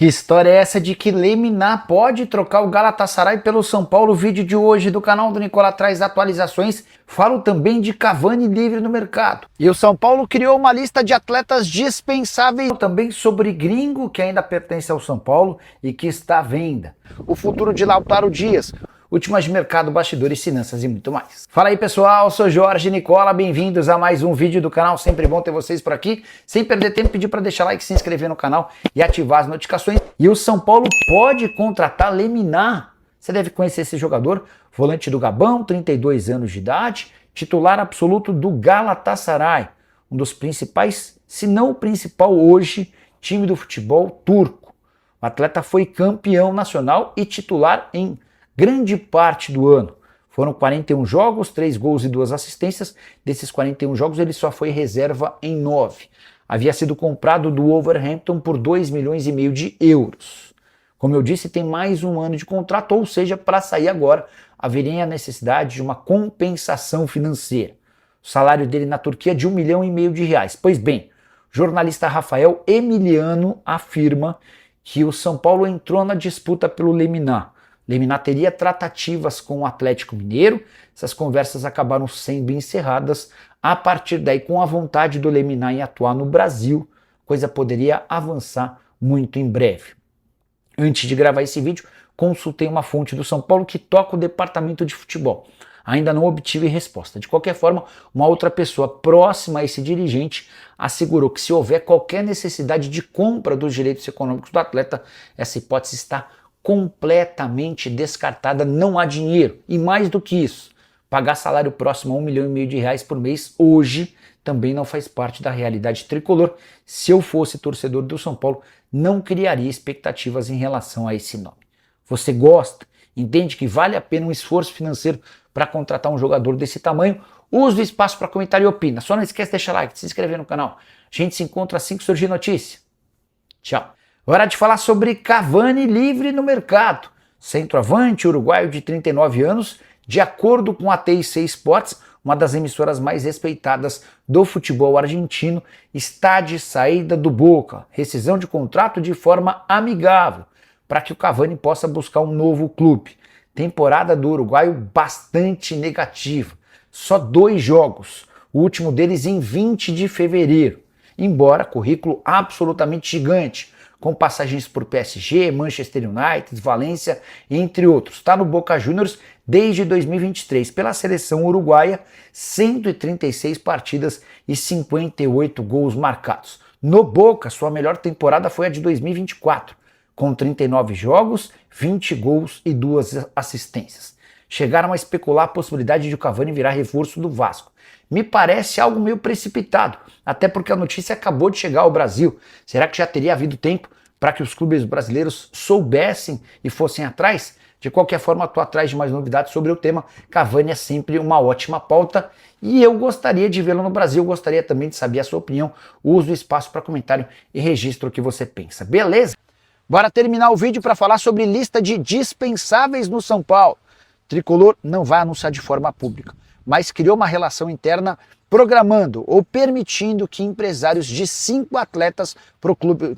Que história é essa de que Lemina pode trocar o Galatasaray pelo São Paulo? O vídeo de hoje do canal do Nicola traz atualizações. Falo também de Cavani livre no mercado. E o São Paulo criou uma lista de atletas dispensáveis. Também sobre gringo que ainda pertence ao São Paulo e que está à venda. O futuro de Lautaro Dias. Últimas de mercado, bastidores, finanças e muito mais. Fala aí pessoal, sou Jorge Nicola, bem-vindos a mais um vídeo do canal, sempre bom ter vocês por aqui. Sem perder tempo, pedir para deixar like, se inscrever no canal e ativar as notificações. E o São Paulo pode contratar Lemina. Você deve conhecer esse jogador, volante do Gabão, 32 anos de idade, titular absoluto do Galatasaray, um dos principais, se não o principal hoje, time do futebol turco. O atleta foi campeão nacional e titular em grande parte do ano. Foram 41 jogos, 3 gols e 2 assistências. Desses 41 jogos ele só foi reserva em 9. Havia sido comprado do Wolverhampton por 2,5 milhões de euros. Como eu disse, tem mais um ano de contrato, ou seja, para sair agora haveria a necessidade de uma compensação financeira. O salário dele na Turquia é de 1,5 milhão de reais. Pois bem, o jornalista Rafael Emiliano afirma que o São Paulo entrou na disputa pelo Lemina. Lemina teria tratativas com o Atlético Mineiro, essas conversas acabaram sendo encerradas. A partir daí, com a vontade do Lemina em atuar no Brasil, a coisa poderia avançar muito em breve. Antes de gravar esse vídeo, consultei uma fonte do São Paulo que toca o departamento de futebol. Ainda não obtive resposta. De qualquer forma, uma outra pessoa próxima a esse dirigente assegurou que se houver qualquer necessidade de compra dos direitos econômicos do atleta, essa hipótese está completamente descartada, não há dinheiro. E mais do que isso, pagar salário próximo a 1,5 milhão de reais por mês hoje também não faz parte da realidade tricolor. Se eu fosse torcedor do São Paulo, não criaria expectativas em relação a esse nome. Você gosta? Entende que vale a pena um esforço financeiro para contratar um jogador desse tamanho? Use o espaço para comentar e opina. Só não esquece de deixar like, de se inscrever no canal. A gente se encontra assim que surgir notícia. Tchau. Hora de falar sobre Cavani livre no mercado. Centroavante uruguaio de 39 anos, de acordo com a TIC Sports, uma das emissoras mais respeitadas do futebol argentino, está de saída do Boca. Rescisão de contrato de forma amigável, para que o Cavani possa buscar um novo clube. Temporada do uruguaio bastante negativa. Só 2 jogos, o último deles em 20 de fevereiro. Embora currículo absolutamente gigante, com passagens por PSG, Manchester United, Valência, entre outros. Está no Boca Juniors desde 2023. Pela seleção uruguaia, 136 partidas e 58 gols marcados. No Boca, sua melhor temporada foi a de 2024, com 39 jogos, 20 gols e 2 assistências. Chegaram a especular a possibilidade de o Cavani virar reforço do Vasco. Me parece algo meio precipitado, até porque a notícia acabou de chegar ao Brasil. Será que já teria havido tempo para que os clubes brasileiros soubessem e fossem atrás? De qualquer forma, estou atrás de mais novidades sobre o tema. Cavani é sempre uma ótima pauta e eu gostaria de vê-lo no Brasil. Gostaria também de saber a sua opinião. Use o espaço para comentário e registre o que você pensa. Beleza? Bora terminar o vídeo para falar sobre lista de dispensáveis no São Paulo. Tricolor não vai anunciar de forma pública, mas criou uma relação interna programando ou permitindo que empresários de 5 atletas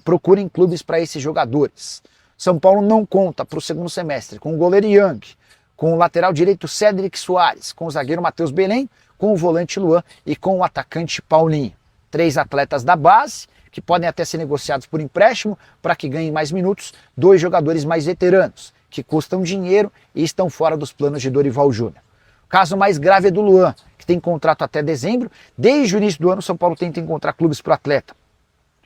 procurem clubes para esses jogadores. São Paulo não conta para o segundo semestre com o goleiro Yang, com o lateral direito Cédric Soares, com o zagueiro Matheus Belém, com o volante Luan e com o atacante Paulinho. 3 atletas da base, que podem até ser negociados por empréstimo para que ganhem mais minutos, 2 jogadores mais veteranos, que custam dinheiro e estão fora dos planos de Dorival Júnior. O caso mais grave é do Luan, que tem contrato até dezembro. Desde o início do ano, o São Paulo tenta encontrar clubes para o atleta.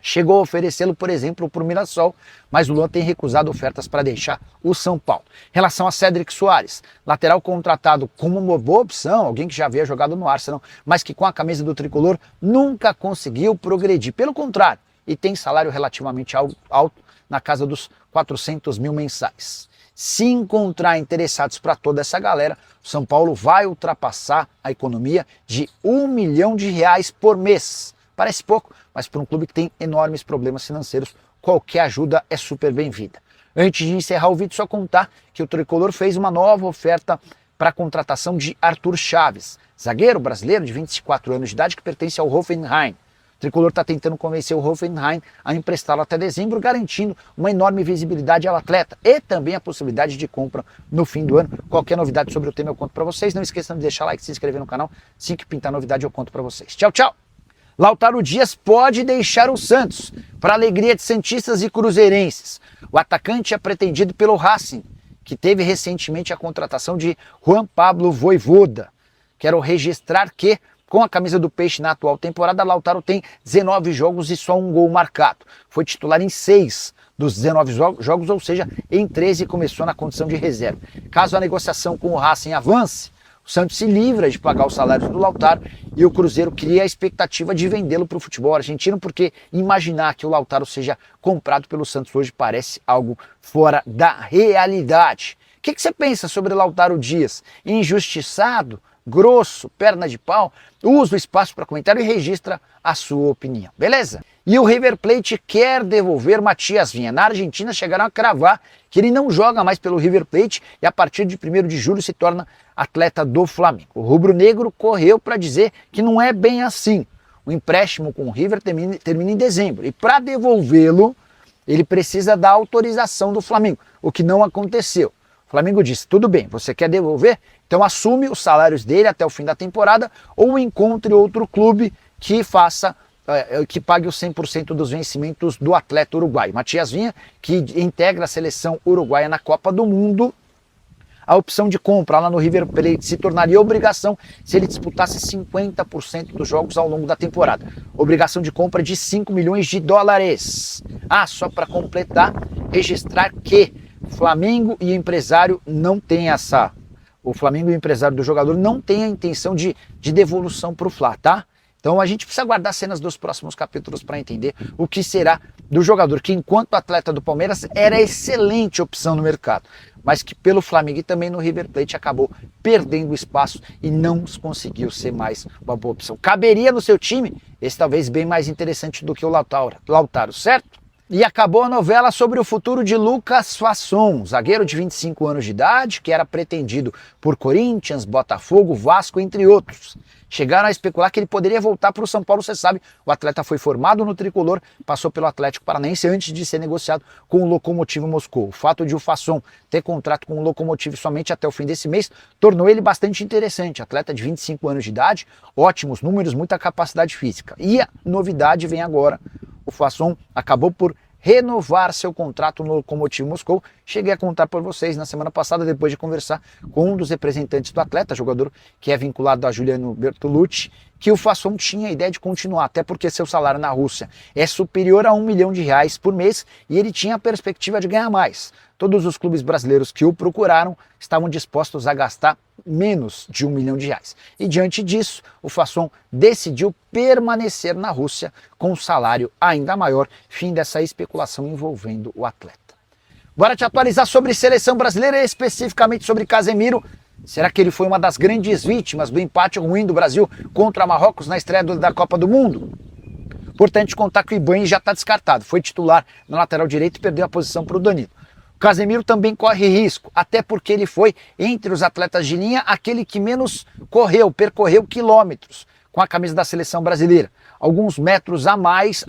Chegou a oferecê-lo, por exemplo, para o Mirassol, mas o Luan tem recusado ofertas para deixar o São Paulo. Em relação a Cédric Soares, lateral contratado como uma boa opção, alguém que já havia jogado no Arsenal, mas que com a camisa do tricolor nunca conseguiu progredir. Pelo contrário, e tem salário relativamente alto, na casa dos 400 mil mensais. Se encontrar interessados para toda essa galera, o São Paulo vai ultrapassar a economia de 1 milhão de reais por mês. Parece pouco, mas para um clube que tem enormes problemas financeiros, qualquer ajuda é super bem-vinda. Antes de encerrar o vídeo, só contar que o Tricolor fez uma nova oferta para a contratação de Arthur Chaves, zagueiro brasileiro de 24 anos de idade que pertence ao Hoffenheim. O tricolor está tentando convencer o Hoffenheim a emprestá-lo até dezembro, garantindo uma enorme visibilidade ao atleta e também a possibilidade de compra no fim do ano. Qualquer novidade sobre o tema eu conto para vocês. Não esqueçam de deixar like, se inscrever no canal. Assim que pintar novidade eu conto para vocês. Tchau, tchau! Lautaro Dias pode deixar o Santos, para alegria de santistas e cruzeirenses. O atacante é pretendido pelo Racing, que teve recentemente a contratação de Juan Pablo Vojvoda. Quero registrar que, com a camisa do Peixe na atual temporada, Lautaro tem 19 jogos e só um gol marcado. Foi titular em 6 dos 19 jogos, ou seja, em 13 começou na condição de reserva. Caso a negociação com o Racing avance, o Santos se livra de pagar os salários do Lautaro e o Cruzeiro cria a expectativa de vendê-lo para o futebol argentino, porque imaginar que o Lautaro seja comprado pelo Santos hoje parece algo fora da realidade. O que você pensa sobre Lautaro Dias? Injustiçado? Grosso? Perna de pau? Usa o espaço para comentário e registra a sua opinião, beleza? E o River Plate quer devolver Matias Vinha. Na Argentina chegaram a cravar que ele não joga mais pelo River Plate e a partir de 1º de julho se torna atleta do Flamengo. O rubro-negro correu para dizer que não é bem assim. O empréstimo com o River termina em dezembro e para devolvê-lo ele precisa da autorização do Flamengo, o que não aconteceu. O Flamengo disse, tudo bem, você quer devolver? Então assume os salários dele até o fim da temporada ou encontre outro clube que que pague os 100% dos vencimentos do atleta uruguaio. Matias Vinha, que integra a seleção uruguaia na Copa do Mundo, a opção de compra lá no River Plate se tornaria obrigação se ele disputasse 50% dos jogos ao longo da temporada. Obrigação de compra de 5 milhões de dólares. Só para completar, registrar que Flamengo e empresário não tem o Flamengo e o empresário do jogador não tem a intenção de devolução para o Fla, tá? Então a gente precisa guardar cenas dos próximos capítulos para entender o que será do jogador, que enquanto atleta do Palmeiras era excelente opção no mercado, mas que pelo Flamengo e também no River Plate acabou perdendo espaço e não conseguiu ser mais uma boa opção. Caberia no seu time? Esse talvez bem mais interessante do que o Lautaro, certo? E acabou a novela sobre o futuro de Lucas Fasson, zagueiro de 25 anos de idade, que era pretendido por Corinthians, Botafogo, Vasco, entre outros. Chegaram a especular que ele poderia voltar para o São Paulo, você sabe, o atleta foi formado no Tricolor, passou pelo Atlético Paranaense antes de ser negociado com o Lokomotiv Moscou. O fato de o Fasson ter contrato com o Lokomotiv somente até o fim desse mês tornou ele bastante interessante. Atleta de 25 anos de idade, ótimos números, muita capacidade física. E a novidade vem agora. O Fasson acabou por renovar seu contrato no Lokomotiv Moscou. Cheguei a contar por vocês na semana passada, depois de conversar com um dos representantes do atleta, jogador que é vinculado a Juliano Bertolucci, que o Fasson tinha a ideia de continuar, até porque seu salário na Rússia é superior a R$1 milhão por mês e ele tinha a perspectiva de ganhar mais. Todos os clubes brasileiros que o procuraram estavam dispostos a gastar menos de R$1 milhão. E diante disso, o Fasson decidiu permanecer na Rússia com um salário ainda maior, fim dessa especulação envolvendo o atleta. Bora te atualizar sobre seleção brasileira, especificamente sobre Casemiro. Será que ele foi uma das grandes vítimas do empate ruim do Brasil contra Marrocos na estreia da Copa do Mundo? Importante contar que o Ibanez já está descartado, foi titular na lateral direita e perdeu a posição para o Danilo. O Casemiro também corre risco, até porque ele foi, entre os atletas de linha, aquele que menos percorreu quilômetros com a camisa da seleção brasileira. Alguns metros a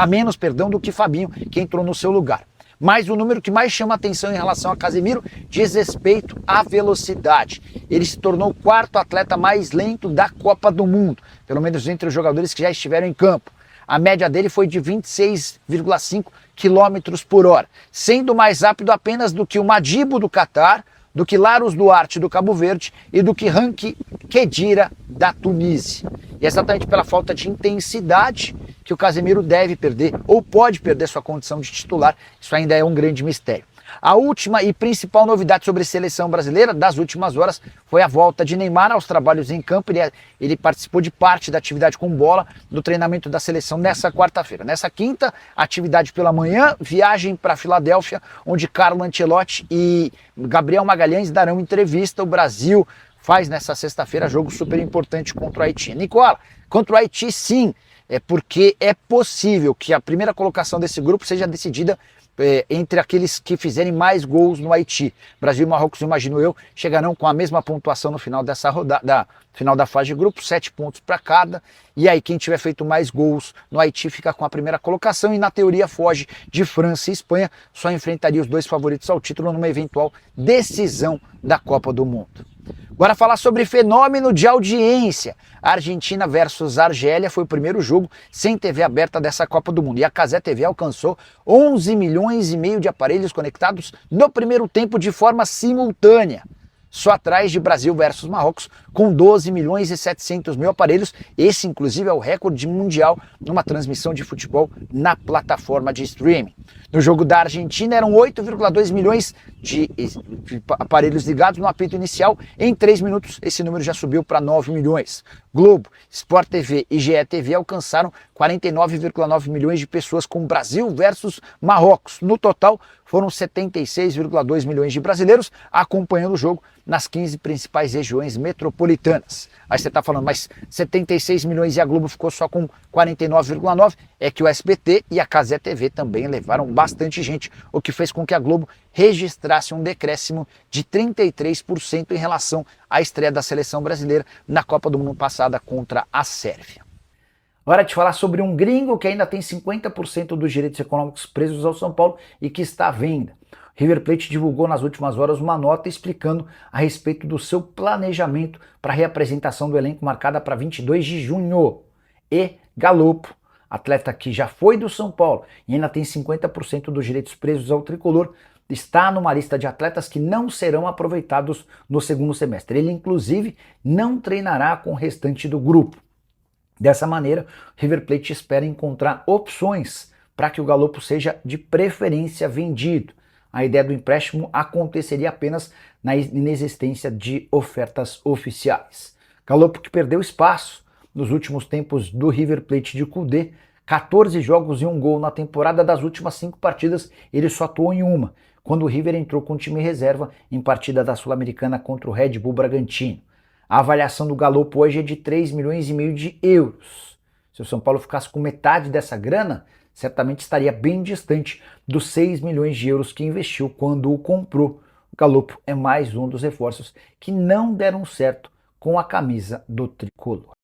menos do que Fabinho, que entrou no seu lugar. Mas o número que mais chama atenção em relação a Casemiro diz respeito à velocidade. Ele se tornou o 4º atleta mais lento da Copa do Mundo, pelo menos entre os jogadores que já estiveram em campo. A média dele foi de 26,5 km por hora, sendo mais rápido apenas do que o Madibo do Catar, do que Larus Duarte do Cabo Verde e do que Ranki Khedira da Tunísia. E é exatamente pela falta de intensidade que o Casemiro deve perder ou pode perder sua condição de titular. Isso ainda é um grande mistério. A última e principal novidade sobre a seleção brasileira das últimas horas foi a volta de Neymar aos trabalhos em campo. Ele participou de parte da atividade com bola do treinamento da seleção nessa quarta-feira. Nessa quinta, atividade pela manhã, viagem para Filadélfia, onde Carlo Ancelotti e Gabriel Magalhães darão entrevista. O Brasil faz nessa sexta-feira jogo super importante contra o Haiti. Nicola, contra o Haiti sim, é porque é possível que a primeira colocação desse grupo seja decidida entre aqueles que fizerem mais gols no Haiti. Brasil e Marrocos, imagino eu, chegarão com a mesma pontuação no final dessa rodada, final da fase de grupo, 7 pontos para cada, e aí quem tiver feito mais gols no Haiti fica com a primeira colocação e na teoria foge de França e Espanha, só enfrentaria os dois favoritos ao título numa eventual decisão da Copa do Mundo. Agora falar sobre fenômeno de audiência. Argentina versus Argélia foi o primeiro jogo sem TV aberta dessa Copa do Mundo. E a Cazé TV alcançou 11 milhões e meio de aparelhos conectados no primeiro tempo de forma simultânea. Só atrás de Brasil versus Marrocos, com 12 milhões e 700 mil aparelhos. Esse, inclusive, é o recorde mundial numa transmissão de futebol na plataforma de streaming. No jogo da Argentina, eram 8,2 milhões de aparelhos ligados no apito inicial. Em 3 minutos, esse número já subiu para 9 milhões. Globo, Sport TV e GE TV alcançaram 49,9 milhões de pessoas com Brasil versus Marrocos. No total, foram 76,2 milhões de brasileiros acompanhando o jogo nas 15 principais regiões metropolitanas. Aí você está falando, mas 76 milhões e a Globo ficou só com 49,9? É que o SBT e a Cazé TV também levaram bastante gente, o que fez com que a Globo registrasse um decréscimo de 33% em relação à estreia da seleção brasileira na Copa do Mundo passada contra a Sérvia. Hora de falar sobre um gringo que ainda tem 50% dos direitos econômicos presos ao São Paulo e que está à venda. River Plate divulgou nas últimas horas uma nota explicando a respeito do seu planejamento para a reapresentação do elenco marcada para 22 de junho. E Galopo, atleta que já foi do São Paulo e ainda tem 50% dos direitos presos ao tricolor, está numa lista de atletas que não serão aproveitados no segundo semestre. Ele, inclusive, não treinará com o restante do grupo. Dessa maneira, River Plate espera encontrar opções para que o Galopo seja de preferência vendido. A ideia do empréstimo aconteceria apenas na inexistência de ofertas oficiais. Galopo, que perdeu espaço nos últimos tempos do River Plate de Kudê, 14 jogos e 1 gol na temporada. Das últimas 5 partidas, ele só atuou em uma, quando o River entrou com o time reserva em partida da Sul-Americana contra o Red Bull Bragantino. A avaliação do Galopo hoje é de 3 milhões e meio de euros. Se o São Paulo ficasse com metade dessa grana, certamente estaria bem distante dos 6 milhões de euros que investiu quando o comprou. O Galopo é mais um dos reforços que não deram certo com a camisa do tricolor.